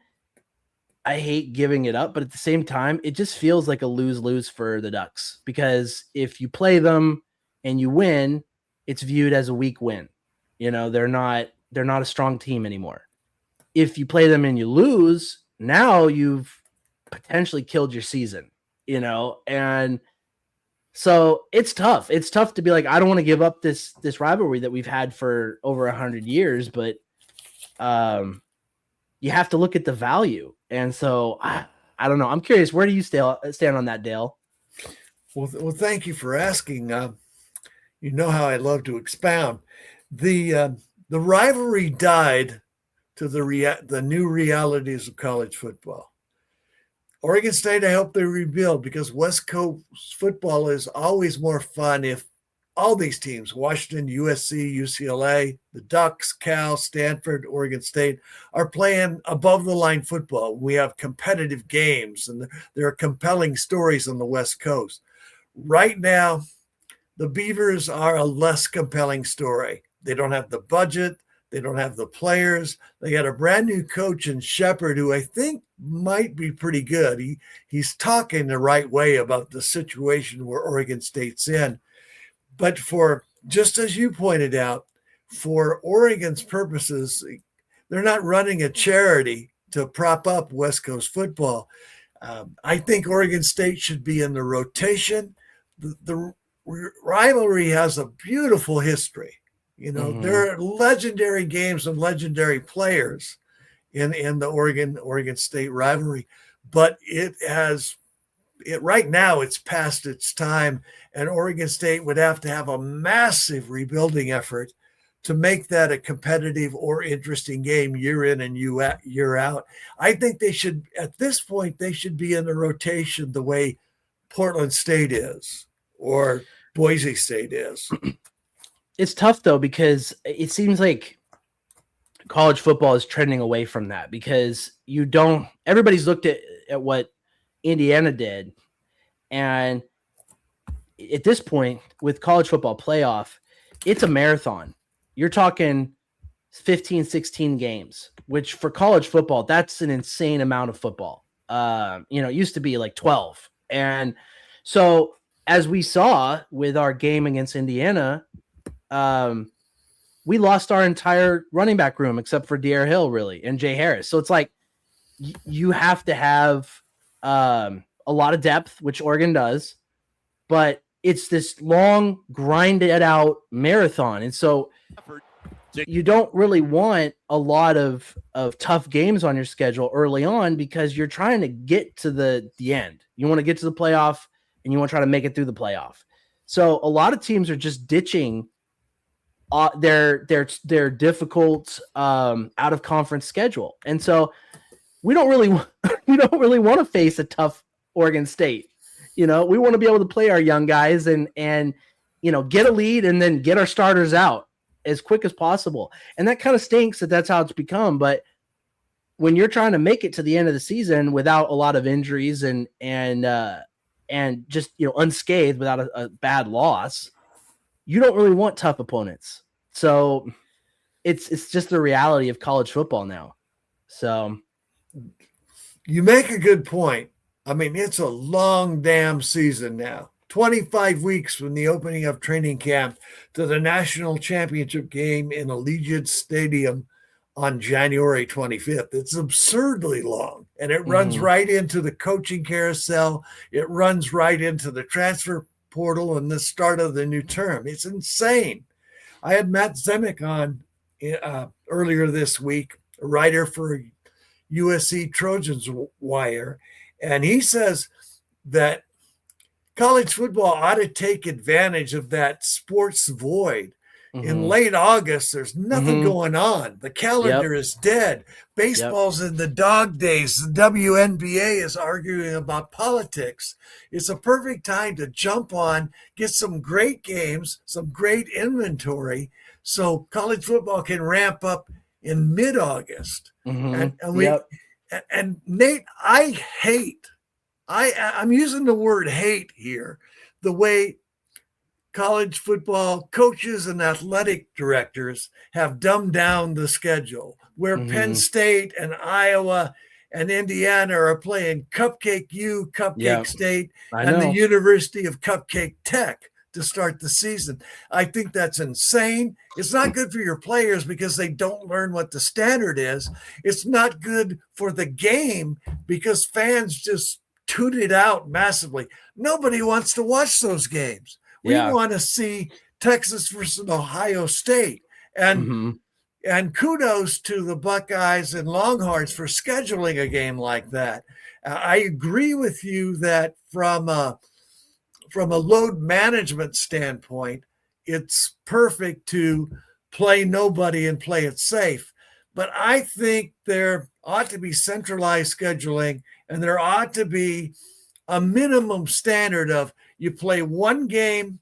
I hate giving it up. But at the same time, it just feels like a lose-lose for the Ducks because if you play them and you win, it's viewed as a weak win. You know, they're not a strong team anymore. If you play them and you lose, now you've potentially killed your season, you know? And so it's tough. It's tough to be like, I don't want to give up this rivalry that we've had for over 100 years, but you have to look at the value. And so I don't know. I'm curious, where do you stand on that, Dale? Well, thank you for asking. You know how I love to expound. The rivalry died to the new realities of college football. Oregon State, I hope they rebuild because West Coast football is always more fun if all these teams, Washington, USC, UCLA, the Ducks, Cal, Stanford, Oregon State, are playing above the line football. We have competitive games and there are compelling stories on the West Coast. Right now, the Beavers are a less compelling story. They don't have the budget. They don't have the players. They got a brand new coach in Shepherd who I think might be pretty good. He's talking the right way about the situation where Oregon State's in. But for, just as you pointed out, for Oregon's purposes, they're not running a charity to prop up West Coast football. I think Oregon State should be in the rotation. The rivalry has a beautiful history. You know, there are legendary games and legendary players in the Oregon State rivalry, but right now it's past its time, and Oregon State would have to have a massive rebuilding effort to make that a competitive or interesting game year in and year out. I think they should, at this point, they should be in the rotation the way Portland State is or Boise State is. It's tough though, because it seems like college football is trending away from that because everybody's looked at what Indiana did. And at this point with college football playoff, it's a marathon. You're talking 15, 16 games, which for college football, that's an insane amount of football. It used to be like 12. And so as we saw with our game against Indiana, we lost our entire running back room except for De'Aaron Hill, really, and Jay Harris. So it's like you have to have a lot of depth, which Oregon does, but it's this long, grinded out marathon. And so you don't really want a lot of tough games on your schedule early on because you're trying to get to the end. You want to get to the playoff and you want to try to make it through the playoff. So a lot of teams are just ditching their difficult out of conference schedule, and so we don't really want to face a tough Oregon State. We want to be able to play our young guys and get a lead and then get our starters out as quick as possible. And that kind of stinks that's how it's become. But when you're trying to make it to the end of the season without a lot of injuries and just unscathed without a bad loss, you don't really want tough opponents. So it's just the reality of college football now. So you make a good point. I mean, it's a long damn season now. 25 weeks from the opening of training camp to the national championship game in Allegiant Stadium on January 25th. It's absurdly long, and it runs right into the coaching carousel. It runs right into the transfer portal and the start of the new term. It's insane. I had Matt Zemek on earlier this week, a writer for USC Trojans Wire, and he says that college football ought to take advantage of that sports void. In late August, there's nothing going on. The calendar is dead. Baseball's in the dog days. The WNBA is arguing about politics. It's a perfect time to jump on, get some great games, some great inventory, so college football can ramp up in mid-August. And Nate, I'm using the word hate here, the way college football coaches and athletic directors have dumbed down the schedule, where Penn State and Iowa and Indiana are playing Cupcake U, Cupcake State, and the University of Cupcake Tech to start the season. I think that's insane. It's not good for your players because they don't learn what the standard is. It's not good for the game because fans just tune it out massively. Nobody wants to watch those games. We want to see Texas versus Ohio State. And kudos to the Buckeyes and Longhorns for scheduling a game like that. I agree with you that from a load management standpoint, it's perfect to play nobody and play it safe. But I think there ought to be centralized scheduling, and there ought to be a minimum standard of you play one game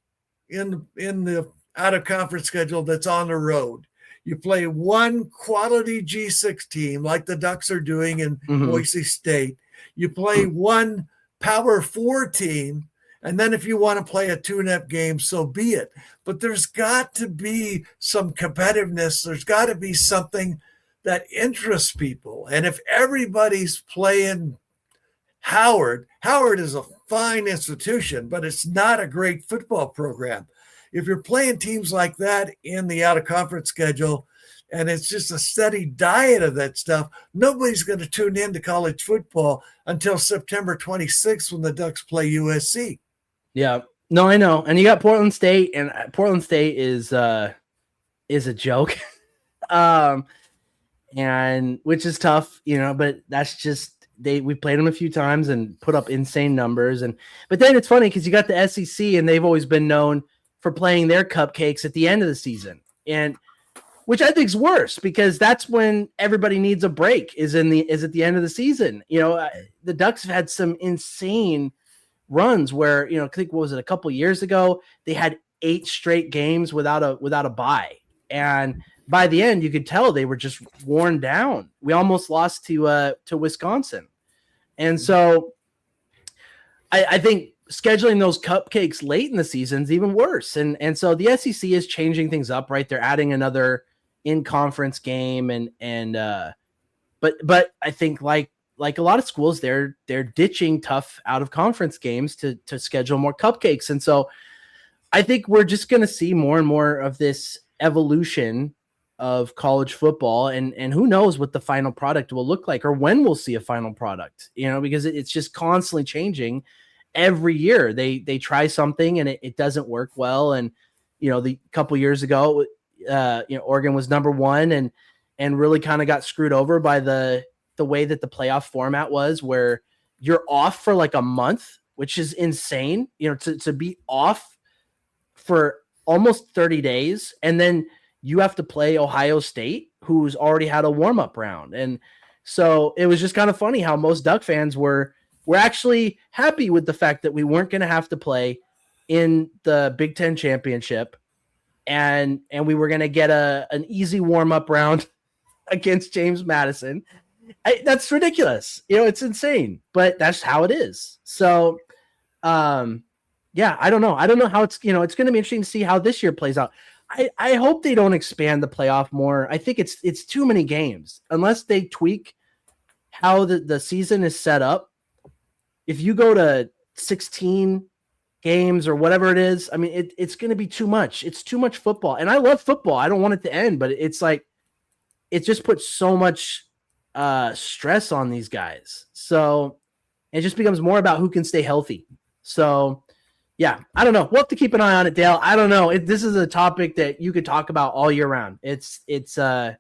in the out-of-conference schedule that's on the road. You play one quality G6 team like the Ducks are doing in Boise State. You play one Power 4 team, and then if you want to play a tune-up game, so be it. But there's got to be some competitiveness. There's got to be something that interests people. And if everybody's playing Howard is a fine institution, but it's not a great football program. If you're playing teams like that in the out-of-conference schedule, and it's just a steady diet of that stuff, nobody's going to tune into college football until September 26th when the Ducks play USC. Yeah, no, I know. And you got Portland State, and Portland State is a joke, and which is tough, but that's just. We played them a few times and put up insane numbers. But then it's funny because you got the SEC and they've always been known for playing their cupcakes at the end of the season. And which I think is worse because that's when everybody needs a break is at the end of the season. The Ducks have had some insane runs where, I think, what was it, a couple years ago, they had 8 straight games without a bye. And by the end, you could tell they were just worn down. We almost lost to Wisconsin. And so I think scheduling those cupcakes late in the season is even worse. And so the SEC is changing things up, right? They're adding another in-conference game. But I think like a lot of schools, they're ditching tough out-of-conference games to schedule more cupcakes. And so I think we're just going to see more and more of this evolution of college football, and who knows what the final product will look like or when we'll see a final product, because it's just constantly changing every year. They try something and it doesn't work well. And, the couple years ago, Oregon was number 1 and really kind of got screwed over by the way that the playoff format was, where you're off for like a month, which is insane, to be off for almost 30 days. And then you have to play Ohio State, who's already had a warm-up round. And so it was just kind of funny how most Duck fans were actually happy with the fact that we weren't going to have to play in the Big Ten championship. And we were going to get an easy warm-up round against James Madison. That's ridiculous. It's insane, but that's how it is. So, I don't know. I don't know how it's going to be interesting to see how this year plays out. I hope they don't expand the playoff more. I think it's too many games unless they tweak how the season is set up, if you go to 16 games or whatever it is, I mean, it's going to be too much. It's too much football. And I love football. I don't want it to end, but it's like, it just puts so much stress on these guys. So it just becomes more about who can stay healthy. So yeah, I don't know. We'll have to keep an eye on it, Dale. I don't know. This is a topic that you could talk about all year round. It's going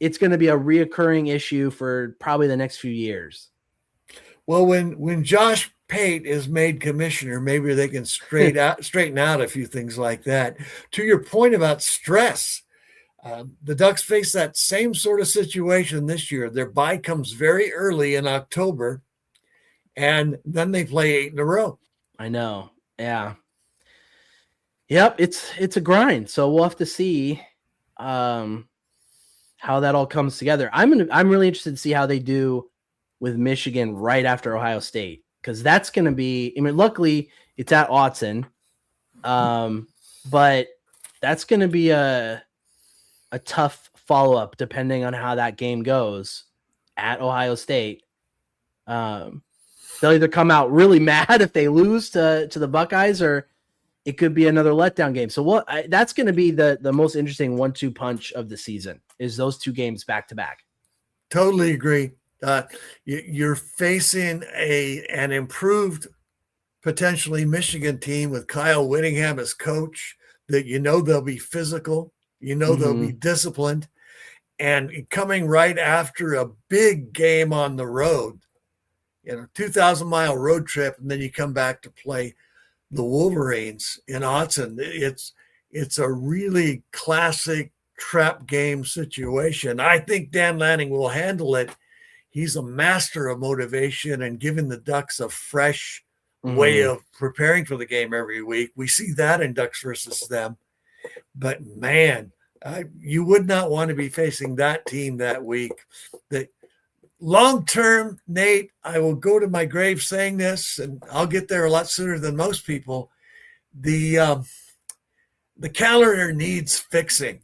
to be a reoccurring issue for probably the next few years. Well, when Josh Pate is made commissioner, maybe they can straighten out a few things like that. To your point about stress, the Ducks face that same sort of situation this year. Their bye comes very early in October, and then they play 8 in a row. I know. Yeah. Yep. It's a grind. So we'll have to see how that all comes together. I'm really interested to see how they do with Michigan right after Ohio State, because that's going to be, I mean, luckily it's at Autzen, but that's going to be a tough follow-up depending on how that game goes at Ohio State. They'll either come out really mad if they lose to the Buckeyes, or it could be another letdown game. So that's going to be the most interesting 1-2 punch of the season, is those two games back to back. Totally agree. You're facing an improved, potentially Michigan team with Kyle Whittingham as coach, that they'll be physical, they'll be disciplined, and coming right after a big game on the road, 2,000-mile road trip, and then you come back to play the Wolverines in Autzen. It's a really classic trap game situation. I think Dan Lanning will handle it. He's a master of motivation and giving the Ducks a fresh way of preparing for the game every week. We see that in Ducks versus them. But man, you would not want to be facing that team that week. The long term, Nate, I will go to my grave saying this, and I'll get there a lot sooner than most people. The calendar needs fixing.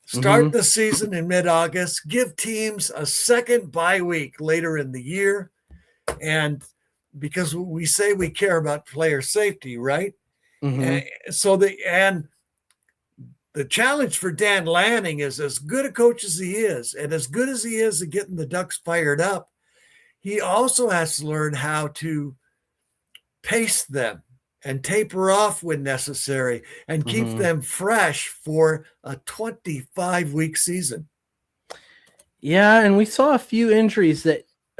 Start the season in mid-August, give teams a second bye week later in the year. And because we say we care about player safety, right? And the challenge for Dan Lanning is, as good a coach as he is, and as good as he is at getting the Ducks fired up, he also has to learn how to pace them and taper off when necessary, and keep them fresh for a 25-week season. Yeah, and we saw a few injuries,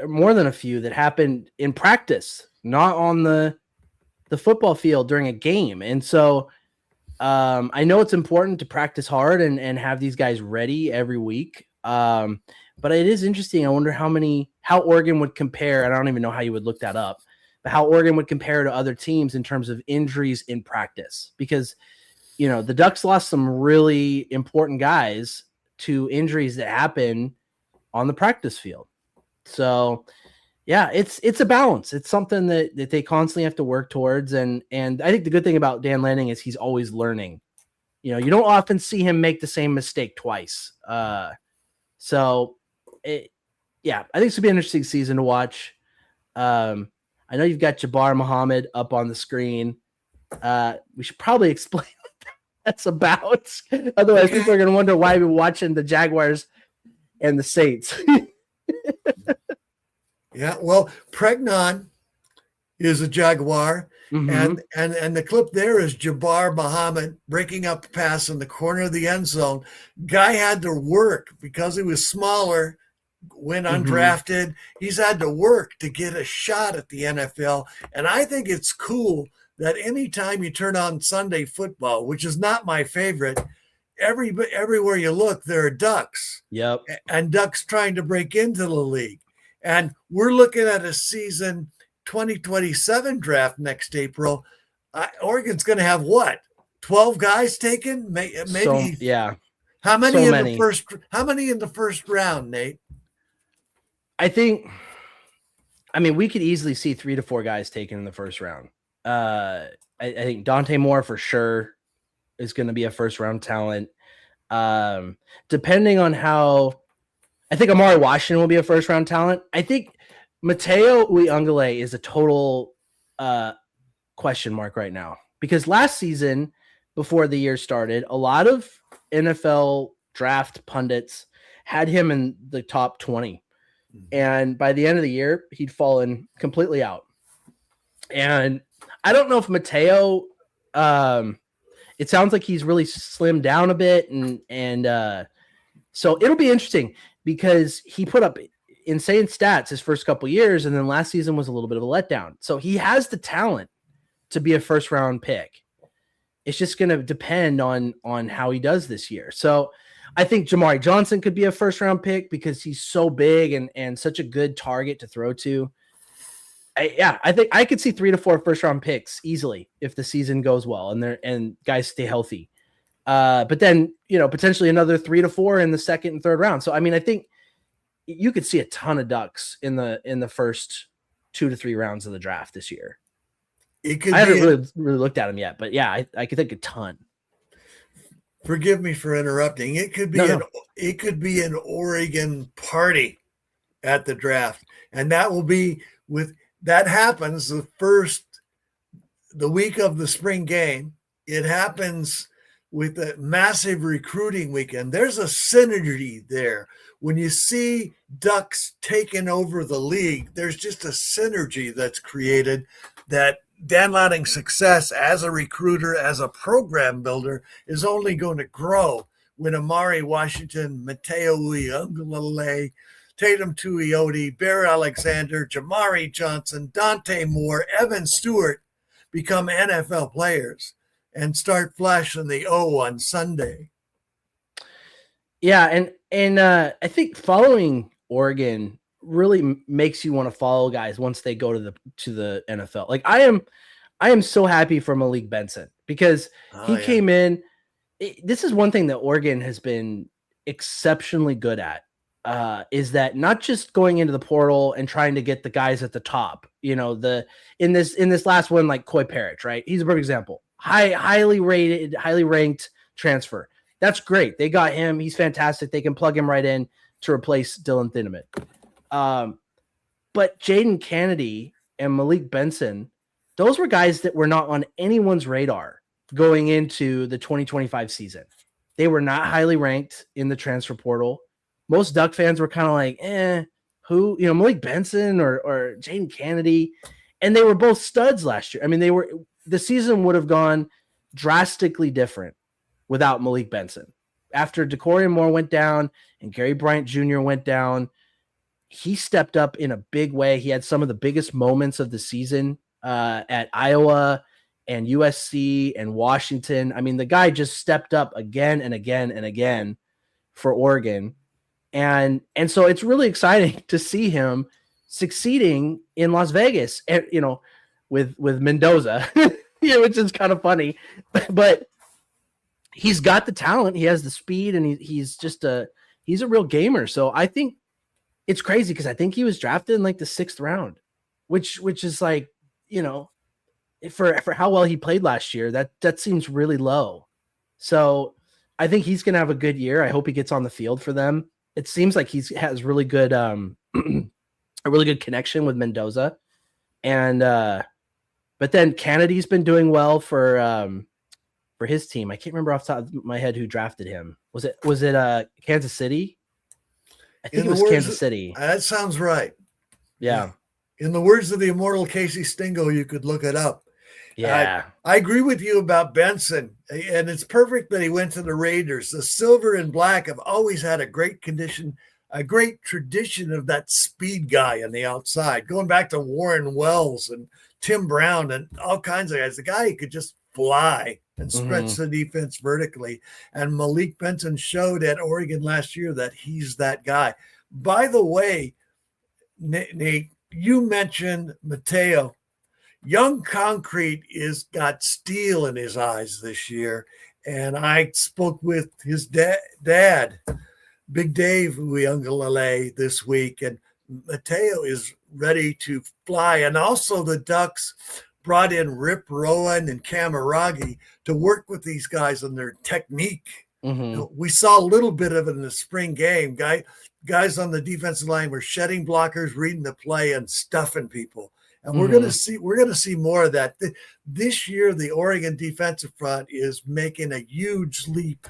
more than a few, that happened in practice, not on the football field during a game. And so I know it's important to practice hard and have these guys ready every week. But it is interesting. I wonder how Oregon would compare, and I don't even know how you would look that up, but how Oregon would compare to other teams in terms of injuries in practice, because, the Ducks lost some really important guys to injuries that happen on the practice field. So yeah, it's a balance. It's something that they constantly have to work towards. And I think the good thing about Dan Lanning is he's always learning. You don't often see him make the same mistake twice. I think it's gonna be an interesting season to watch. I know you've got Jabbar Muhammad up on the screen. We should probably explain what that's about. Otherwise, people are going to wonder why we're watching the Jaguars and the Saints. Yeah, well, Pregnon is a Jaguar, and the clip there is Jabbar Muhammad breaking up a pass in the corner of the end zone. Guy had to work because he was smaller, went undrafted. He's had to work to get a shot at the NFL. And I think it's cool that anytime you turn on Sunday football, which is not my favorite, everywhere you look, there are Ducks. Yep. And Ducks trying to break into the league. And we're looking at a season 2027 draft next April. Oregon's going to have what? 12 guys taken? Maybe. So, yeah. How many in the first round, Nate? I mean, we could easily see 3 to 4 guys taken in the first round. I think Dante Moore for sure is going to be a first round talent. Depending on how I think Amari Washington will be a first round talent. I think Mateo Uiagalelei is a total question mark right now, because last season, before the year started, a lot of NFL draft pundits had him in the top 20. And by the end of the year, he'd fallen completely out. And I don't know if Mateo, it sounds like he's really slimmed down a bit. And so it'll be interesting, because he put up insane stats his first couple years, and then last season was a little bit of a letdown. So he has the talent to be a first round pick. It's just going to depend on how he does this year. So I think Jamari Johnson could be a first round pick because he's so big and such a good target to throw to. I think I could see 3 to 4 first round picks easily if the season goes well and guys stay healthy. But then, potentially another 3 to 4 in the second and third round. So, I mean, I think you could see a ton of Ducks in the first 2 to 3 rounds of the draft this year. I haven't really looked at them yet, but yeah, I could think a ton. Forgive me for interrupting. It could be an Oregon party at the draft, and that will be that happens the week of the spring game. It happens with a massive recruiting weekend. There's a synergy there. When you see Ducks taking over the league, there's just a synergy that's created that Dan Lanning's success as a recruiter, as a program builder, is only going to grow when Amari Washington, Mateo Uiagalelei, Tatum Tuioti, Bear Alexander, Jamari Johnson, Dante Moore, Evan Stewart become NFL players and start flashing the O on Sunday. Yeah, and I think following Oregon really makes you want to follow guys once they go to the NFL. Like I am so happy for Malik Benson, because he came in. This is one thing that Oregon has been exceptionally good at, is that not just going into the portal and trying to get the guys at the top. In this last one, like Coy Parrish, right? He's a perfect example. Highly rated, highly ranked transfer. That's great. They got him. He's fantastic. They can plug him right in to replace Dylan Thineman. But Jaden Kennedy and Malik Benson, those were guys that were not on anyone's radar going into the 2025 season. They were not highly ranked in the transfer portal. Most Duck fans were kind of like, who, Malik Benson or Jaden Kennedy. And they were both studs last year. I mean, the season would have gone drastically different without Malik Benson. After DeCorian Moore went down and Gary Bryant Jr. went down, he stepped up in a big way. He had some of the biggest moments of the season at Iowa and USC and Washington. I mean, the guy just stepped up again and again and again for Oregon. And so it's really exciting to see him succeeding in Las Vegas, and with Mendoza, which is kind of funny, but he's got the talent, he has the speed, and he's a real gamer. So I think it's crazy, because I think he was drafted in like the 6th round, which is like, for how well he played last year, that seems really low. So I think he's going to have a good year. I hope he gets on the field for them. It seems like has really good, a really good connection with Mendoza. And, but then Kennedy's been doing well for his team. I can't remember off the top of my head who drafted him. Was it Kansas City? I think it was Kansas City. That sounds right. Yeah. In the words of the immortal Casey Stingo, you could look it up. Yeah. I agree with you about Benson, and it's perfect that he went to the Raiders. The silver and black have always had a great tradition of that speed guy on the outside, going back to Warren Wells and Tim Brown and all kinds of guys. The guy who could just fly and stretch the defense vertically. And Malik Benson showed at Oregon last year that he's that guy. By the way, Nate, you mentioned Mateo. Young Concrete is got steel in his eyes this year. And I spoke with his dad, Big Dave Uiagalelei, this week. And Mateo is ready to fly. And also the Ducks brought in Rip Rowan and Camaragi to work with these guys on their technique We saw a little bit of it in the spring game. Guys on the defensive line were shedding blockers, reading the play, and stuffing people. And we're going to see more of that this year. The Oregon defensive front is making a huge leap.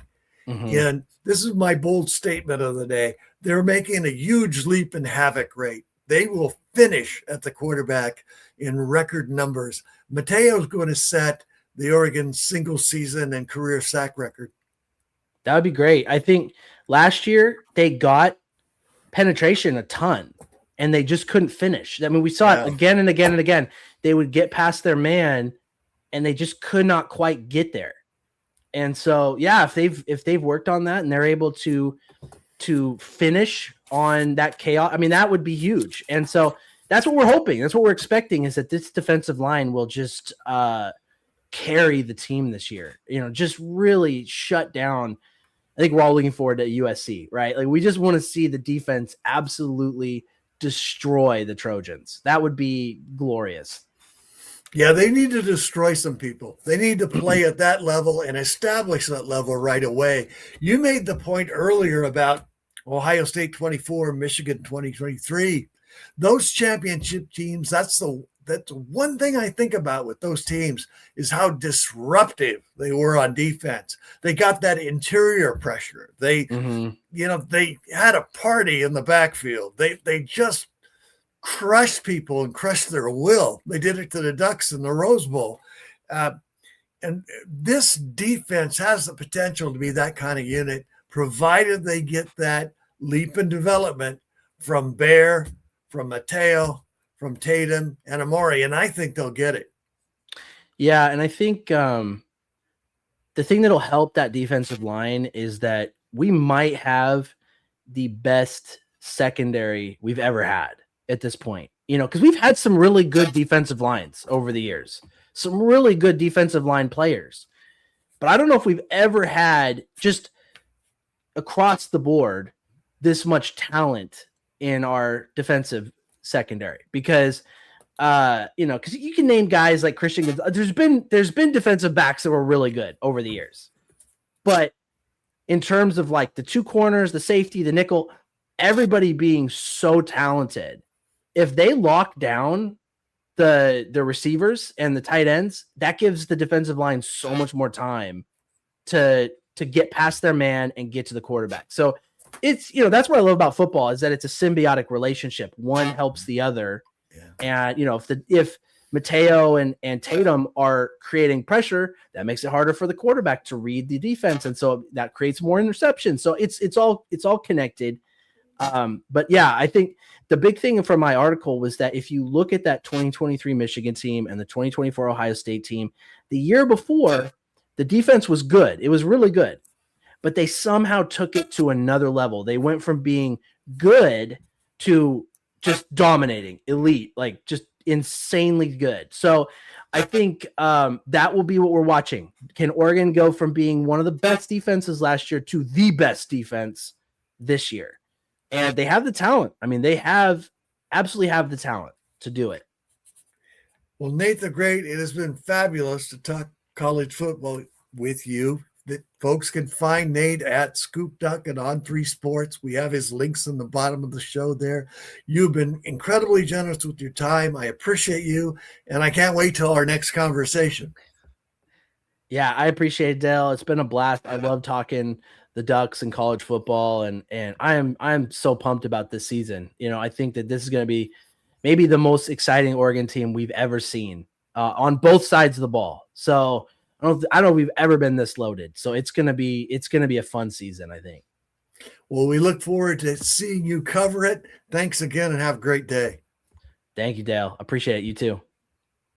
And this is my bold statement of the day. They're making a huge leap in havoc rate. They will finish at the quarterback in record numbers. Mateo's going to set the Oregon single season and career sack record. That would be great. I think last year they got penetration a ton and they just couldn't finish. I mean, we saw it again and again and again. They would get past their man and they just could not quite get there. And so, yeah, if they've worked on that and they're able to finish on that chaos, I mean, that would be huge. And so that's what we're hoping. That's what we're expecting, is that this defensive line will just carry the team this year, just really shut down. I think we're all looking forward to USC, right? Like, we just want to see the defense absolutely destroy the Trojans. That would be glorious. Yeah, they need to destroy some people. They need to play at that level and establish that level right away. You made the point earlier about Ohio State 24, Michigan 2023. Those championship teams, that's one thing I think about with those teams is how disruptive they were on defense. They got that interior pressure. They had a party in the backfield. They just crushed people and crushed their will. They did it to the Ducks in the Rose Bowl. And this defense has the potential to be that kind of unit, provided they get that leap in development from Bear, from Mateo, from Tatum, and Amari. And I think they'll get it. Yeah, and I think the thing that'll help that defensive line is that we might have the best secondary we've ever had at this point, because we've had some really good defensive lines over the years, some really good defensive line players, but I don't know if we've ever had just across the board this much talent in our defensive secondary, because because you can name guys like Christian Gonzalez. There's been defensive backs that were really good over the years, but in terms of like the two corners, the safety, the nickel, everybody being so talented, if they lock down the receivers and the tight ends, that gives the defensive line so much more time to get past their man and get to the quarterback. So it's, that's what I love about football, is that it's a symbiotic relationship. One helps the other. Yeah. And if Mateo and Tatum are creating pressure, that makes it harder for the quarterback to read the defense. And so that creates more interceptions. So it's all connected. But yeah, I think the big thing from my article was that if you look at that 2023 Michigan team and the 2024 Ohio State team, the year before, the defense was good. It was really good, but they somehow took it to another level. They went from being good to just dominating, elite, like just insanely good. So I think that will be what we're watching. Can Oregon go from being one of the best defenses last year to the best defense this year? And they have the talent. I mean, they absolutely have the talent to do it. Well, Nate the Great, it has been fabulous to talk college football with you. That folks can find Nate at Scoop Duck and On3 Sports. We have his links in the bottom of the show there. You've been incredibly generous with your time. I appreciate you, and I can't wait till our next conversation. Yeah, I appreciate it, Dale. It's been a blast. I love talking the Ducks and college football, and I'm so pumped about this season. I think that this is going to be maybe the most exciting Oregon team we've ever seen on both sides of the ball. So I don't know if we've ever been this loaded. So it's gonna be a fun season, I think. Well, we look forward to seeing you cover it. Thanks again, and have a great day. Thank you, Dale. Appreciate it. You too.